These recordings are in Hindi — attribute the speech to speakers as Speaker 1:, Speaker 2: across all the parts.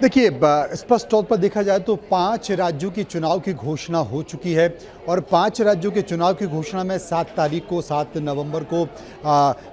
Speaker 1: देखिए, स्पष्ट तौर पर देखा जाए तो 5 राज्यों की चुनाव की घोषणा हो चुकी है और 5 राज्यों के चुनाव की घोषणा में 7 तारीख को 7 नवंबर को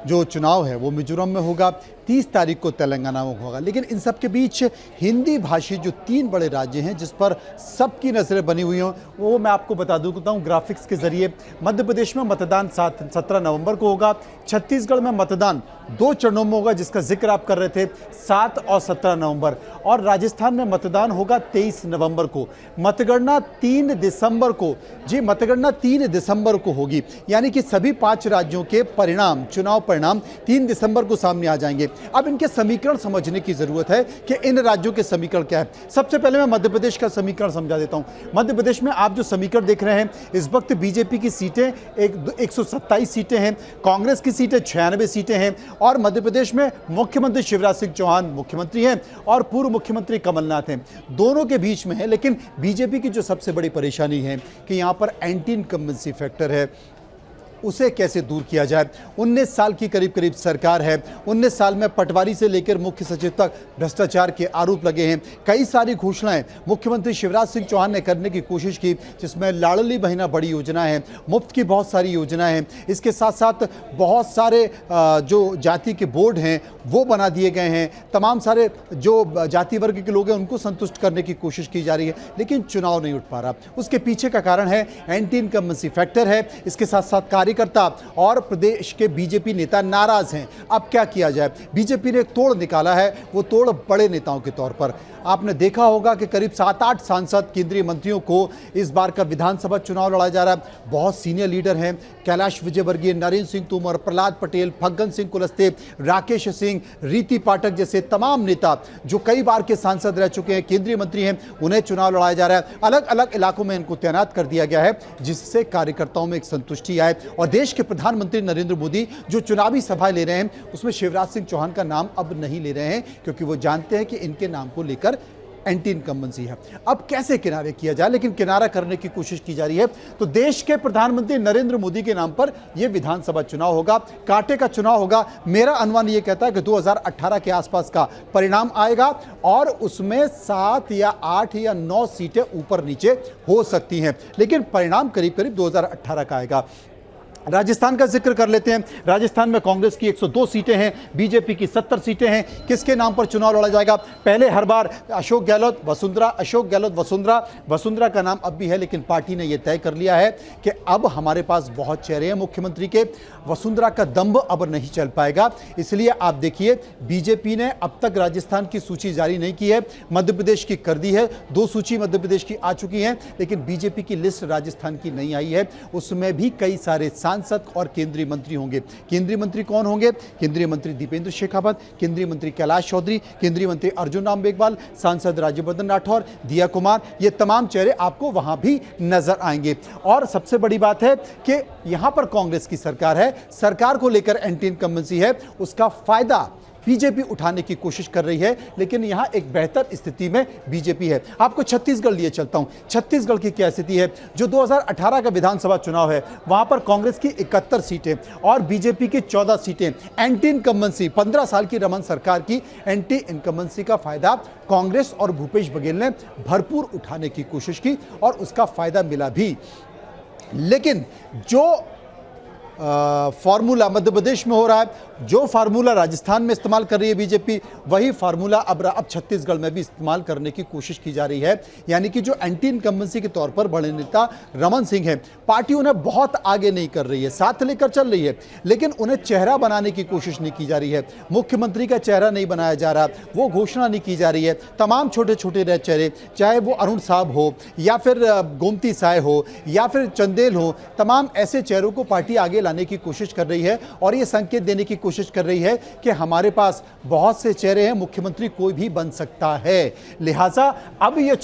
Speaker 1: जो चुनाव है वो मिजोरम में होगा, 30 तारीख को तेलंगाना में होगा। लेकिन इन सब के बीच हिंदी भाषी जो 3 बड़े राज्य हैं जिस पर सबकी नज़रें बनी हुई हों, वो मैं आपको बता दूंगा हूँ ग्राफिक्स के जरिए। मध्य प्रदेश में मतदान 17 नवंबर को होगा, छत्तीसगढ़ में मतदान 2 चरणों में होगा जिसका जिक्र आप कर रहे थे, 7 और 17 नवंबर, और राजस्थान में मतदान होगा 23 नवंबर को। मतगणना 3 दिसंबर को, जी मतगणना 3 दिसंबर को होगी, यानी कि सभी 5 राज्यों के परिणाम, चुनाव परिणाम 3 दिसंबर को सामने आ जाएंगे। अब इनके समीकरण समझने की जरूरत है कि इन राज्यों के समीकरण क्या है। सबसे पहले मैं मध्य प्रदेश का समीकरण समझा देता हूं। मध्य प्रदेश में आप जो समीकरण देख रहे हैं, इस वक्त बीजेपी की सीटें 127 सीटें हैं, कांग्रेस की सीटें 96 सीटें हैं, और मध्य प्रदेश में मुख्यमंत्री शिवराज सिंह चौहान मुख्यमंत्री हैं और पूर्व मुख्यमंत्री कमलनाथ हैं, दोनों के बीच में है। लेकिन बीजेपी की जो सबसे बड़ी परेशानी है कि यहां पर एंटी इनकम्बेंसी फैक्टर है, उसे कैसे दूर किया जाए। 19 साल की करीब करीब सरकार है, 19 साल में पटवारी से लेकर मुख्य सचिव तक भ्रष्टाचार के आरोप लगे हैं। कई सारी घोषणाएं मुख्यमंत्री शिवराज सिंह चौहान ने करने की कोशिश की, जिसमें लाडली बहना बड़ी योजना है, मुफ्त की बहुत सारी योजनाएं हैं। इसके साथ साथ बहुत सारे जो जाति के बोर्ड हैं वो बना दिए गए हैं, तमाम सारे जो जाति वर्ग के लोग हैं उनको संतुष्ट करने की कोशिश की जा रही है, लेकिन चुनाव नहीं उठ पा रहा। उसके पीछे का कारण है एंटी इनकम्बेंसी फैक्टर है। इसके साथ साथ कार्यकर्ता और प्रदेश के बीजेपी नेता नाराज हैं। अब क्या किया जाए? बीजेपी ने एक तोड़ निकाला है, वो तोड़ बड़े नेताओं के तौर पर। आपने देखा होगा कि करीब 7-8 सांसद केंद्रीय मंत्रियों को इस बार का विधानसभा चुनाव लड़ा जा रहा है। बहुत सीनियर लीडर हैं, कैलाश विजयवर्गीय, नरेंद्र सिंह तोमर, प्रहलाद पटेल, फग्गन सिंह कुलस्ते, राकेश सिंह, रीति पाठक जैसे तमाम नेता जो कई बार के सांसद रह चुके हैं, केंद्रीय मंत्री हैं, उन्हें चुनाव लड़ाया जा रहा है। अलग अलग इलाकों में इनको तैनात कर दिया गया है, जिससे कार्यकर्ताओं में एक संतुष्टि आए। और देश के प्रधानमंत्री नरेंद्र मोदी जो चुनावी सभा ले रहे हैं, उसमें शिवराज सिंह चौहान का नाम अब नहीं ले रहे हैं, क्योंकि वो जानते हैं कि इनके नाम को लेकर एंटी इनकम्बेंसी है। अब कैसे किनारे किया जाए, लेकिन किनारा करने की कोशिश की जा रही है। तो देश के प्रधानमंत्री नरेंद्र मोदी के नाम पर यह विधानसभा चुनाव होगा, कांटे का चुनाव होगा। मेरा अनुमान यह कहता है कि 2018 के आसपास का परिणाम आएगा और उसमें 7 या 8 या 9 सीटें ऊपर नीचे हो सकती हैं, लेकिन परिणाम करीब करीब 2018 का आएगा। राजस्थान का जिक्र कर लेते हैं। राजस्थान में कांग्रेस की 102 सीटें हैं, बीजेपी की 70 सीटें हैं। किसके नाम पर चुनाव लड़ा जाएगा? पहले हर बार अशोक गहलोत वसुंधरा, अशोक गहलोत वसुंधरा, वसुंधरा का नाम अब भी है, लेकिन पार्टी ने यह तय कर लिया है कि अब हमारे पास बहुत चेहरे हैं मुख्यमंत्री के, वसुंधरा का दम्भ अब नहीं चल पाएगा। इसलिए आप देखिए, बीजेपी ने अब तक राजस्थान की सूची जारी नहीं की है, मध्य प्रदेश की कर दी है। 2 सूची मध्य प्रदेश की आ चुकी हैं, लेकिन बीजेपी की लिस्ट राजस्थान की नहीं आई है। उसमें भी कई सारे सांसद और केंद्रीय मंत्री होंगे। केंद्रीय मंत्री कौन होंगे? केंद्रीय मंत्री दीपेंद्र शेखावत, केंद्रीय मंत्री कैलाश चौधरी, केंद्रीय मंत्री अर्जुन राम मेघवाल, सांसद राज्यवर्धन राठौर, दिया कुमार, ये तमाम चेहरे आपको वहां भी नजर आएंगे। और सबसे बड़ी बात है कि यहां पर कांग्रेस की सरकार है, सरकार को लेकर एंटी इनकम्बेंसी है, उसका फायदा बीजेपी उठाने की कोशिश कर रही है, लेकिन यहां एक बेहतर स्थिति में बीजेपी है। आपको छत्तीसगढ़ लिए चलता हूं। छत्तीसगढ़ की क्या स्थिति है? जो 2018 का विधानसभा चुनाव है, वहां पर कांग्रेस की 71 सीटें और बीजेपी की 14 सीटें। एंटी इनकम्बेंसी 15 साल की रमन सरकार की एंटी इनकम्बेंसी का फायदा कांग्रेस और भूपेश बघेल ने भरपूर उठाने की कोशिश की और उसका फायदा मिला भी। लेकिन जो फार्मूला मध्य प्रदेश में हो रहा है, जो फार्मूला राजस्थान में इस्तेमाल कर रही है बीजेपी, वही फार्मूला अब छत्तीसगढ़ में भी इस्तेमाल करने की कोशिश की जा रही है। यानी कि जो एंटी इनकम्बेंसी के तौर पर बड़े नेता रमन सिंह हैं, पार्टी उन्हें बहुत आगे नहीं कर रही है, साथ लेकर चल रही है, लेकिन उन्हें चेहरा बनाने की कोशिश नहीं की जा रही है। मुख्यमंत्री का चेहरा नहीं बनाया जा रहा, वो घोषणा नहीं की जा रही है। तमाम छोटे छोटे नए चेहरे, चाहे वो अरुण साहब हो या फिर गोमती साय हो या फिर चंदेल हो, तमाम ऐसे चेहरों को पार्टी आगे लाने की कोशिश कर रही है और ये संकेत देने की कोशिश कर रही है कि हमारे पास बहुत से चेहरे हैं, मुख्यमंत्री कोई भी बन सकता है। लिहाजा अब ये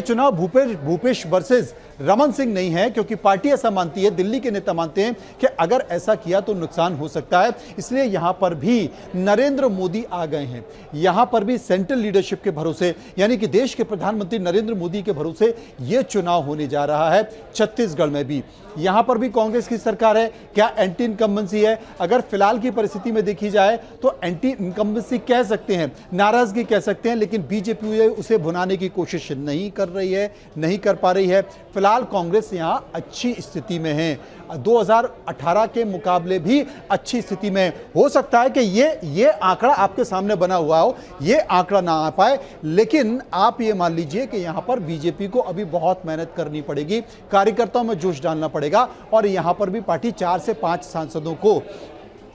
Speaker 1: चुनाव भूपेश वर्सेस रमन सिंह नहीं है, क्योंकि पार्टी ऐसा मानती है, दिल्ली के नेता मानते हैं कि अगर ऐसा किया तो नुकसान हो सकता है। इसलिए यहां पर भी नरेंद्र मोदी आ गए हैं, यहां पर भी सेंट्रल लीडरशिप के भरोसे, यानी कि देश के प्रधानमंत्री नरेंद्र मोदी के भरोसे यह चुनाव होने जा रहा है। छत्तीसगढ़ में भी, यहां पर भी कांग्रेस की सरकार है। क्या एंटी इनकम्बेंसी है? अगर फिलहाल की परिस्थिति में देखी जाए तो एंटी इनकम्बेंसी कह सकते हैं, नाराजगी कह सकते हैं, लेकिन बीजेपी उसे भुनाने की कोशिश नहीं कर रही है, नहीं कर पा रही है। फिलहाल कांग्रेस यहां अच्छी स्थिति में है, 2018 के मुकाबले भी अच्छी स्थिति में। हो सकता है कि ये आंकड़ा आपके सामने बना हुआ हो, ये आंकड़ा ना आ पाए, लेकिन आप ये मान लीजिए कि यहां पर बीजेपी को अभी बहुत मेहनत करनी पड़ेगी, कार्यकर्ताओं में जोश डालना पड़ेगा, और यहां पर भी पार्टी 4 से 5 सांसदों को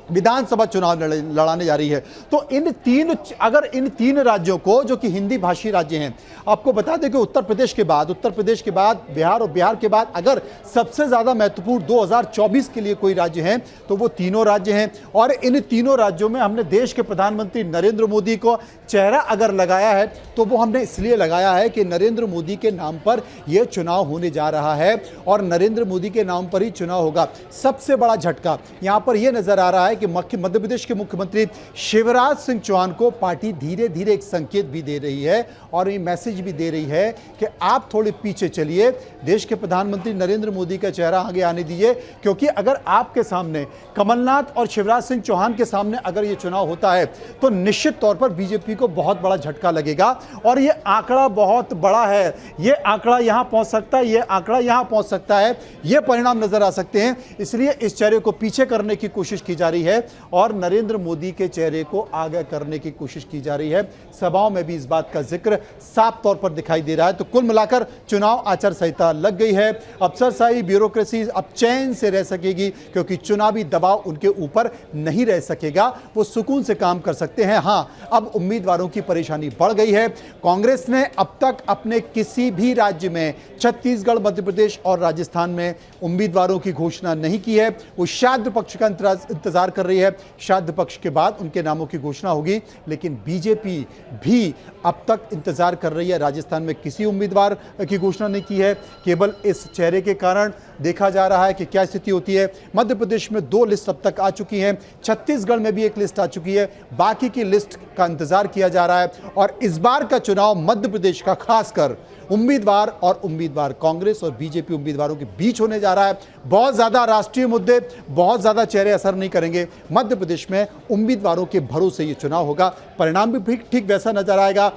Speaker 1: विधानसभा चुनाव लड़ाने जा रही है। तो अगर इन तीन राज्यों को, जो कि हिंदी भाषी राज्य हैं, आपको बता दें कि उत्तर प्रदेश के बाद बिहार, और बिहार के बाद अगर सबसे ज्यादा महत्वपूर्ण 2024 के लिए कोई राज्य है तो वो तीनों राज्य हैं। और इन तीनों राज्यों में हमने देश के प्रधानमंत्री नरेंद्र मोदी को चेहरा अगर लगाया है तो वो हमने इसलिए लगाया है कि नरेंद्र मोदी के नाम पर यह चुनाव होने जा रहा है, और नरेंद्र मोदी के नाम पर ही चुनाव होगा। सबसे बड़ा झटका यहां पर यह नजर आ रहा है कि मध्य प्रदेश के मुख्यमंत्री शिवराज सिंह चौहान को पार्टी धीरे धीरे एक संकेत भी दे रही है, और ये मैसेज भी दे रही है कि आप थोड़े पीछे चलिए, देश के प्रधानमंत्री नरेंद्र मोदी का चेहरा आगे आने दीजिए। क्योंकि अगर आपके सामने कमलनाथ और शिवराज सिंह चौहान के सामने अगर ये चुनाव होता है तो निश्चित तौर पर बीजेपी को बहुत बड़ा झटका लगेगा, और ये आंकड़ा बहुत बड़ा है। ये आंकड़ा यहां पहुंच सकता है, ये आंकड़ा यहां पहुंच सकता है, ये परिणाम नजर आ सकते हैं। इसलिए इस चेहरे को पीछे करने की कोशिश की जा रही है और नरेंद्र मोदी के चेहरे को आगे करने की कोशिश की जा रही है। सभाओं में भी इस बात का जिक्र साफ तौर पर दिखाई दे रहा है। तो कुल मिलाकर चुनाव आचार संहिता लग गई है। अफसरशाही ब्यूरोक्रेसी अब चैन से रह सकेगी, क्योंकि चुनावी दबाव उनके ऊपर नहीं रह सकेगा, वो सुकून से काम कर सकते हैं। हां, अब उम्मीदवारों की परेशानी बढ़ गई है। कांग्रेस ने अब तक अपने किसी भी राज्य में, छत्तीसगढ़, मध्य प्रदेश और राजस्थान में उम्मीदवारों की घोषणा नहीं की है। वो श्राद्ध पक्ष का इंतजार कर रही है, श्राद्ध पक्ष के बाद उनके नामों की घोषणा होगी। लेकिन बीजेपी भी अब तक इंतजार कर रही है, राजस्थान में किसी उम्मीदवार की घोषणा नहीं की है। केवल इस चेहरे के कारण देखा जा रहा है कि क्या स्थिति होती है। मध्य प्रदेश में 2 लिस्ट अब तक आ चुकी हैं, छत्तीसगढ़ में भी एक लिस्ट आ चुकी है, बाकी की लिस्ट का इंतजार किया जा रहा है। और इस बार का चुनाव मध्य प्रदेश का खासकर उम्मीदवार कांग्रेस और बीजेपी उम्मीदवारों के बीच होने जा रहा है। बहुत ज्यादा राष्ट्रीय मुद्दे, बहुत ज्यादा चेहरे असर नहीं करेंगे। मध्य प्रदेश में उम्मीदवारों के भरोसे ये चुनाव होगा, परिणाम भी ठीक वैसा नजर आएगा।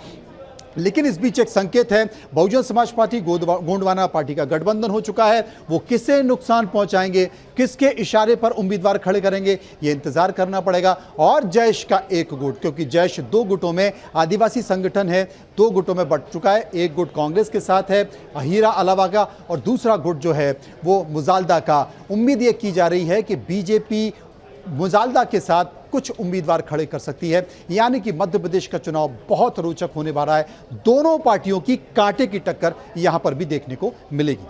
Speaker 1: लेकिन इस बीच एक संकेत है, बहुजन समाज पार्टी गोंडवाना पार्टी का गठबंधन हो चुका है। वो किसे नुकसान पहुंचाएंगे, किसके इशारे पर उम्मीदवार खड़े करेंगे, ये इंतजार करना पड़ेगा। और जैश का एक गुट, क्योंकि जैश 2 गुटों में, आदिवासी संगठन है, 2 गुटों में बंट चुका है। एक गुट कांग्रेस के साथ है, अहीरा अलावा का, और दूसरा गुट जो है वो मुजालदा का। उम्मीद ये की जा रही है कि बीजेपी मुजालदा के साथ कुछ उम्मीदवार खड़े कर सकती है, यानी कि मध्य प्रदेश का चुनाव बहुत रोचक होने वाला है। दोनों पार्टियों की कांटे की टक्कर यहां पर भी देखने को मिलेगी।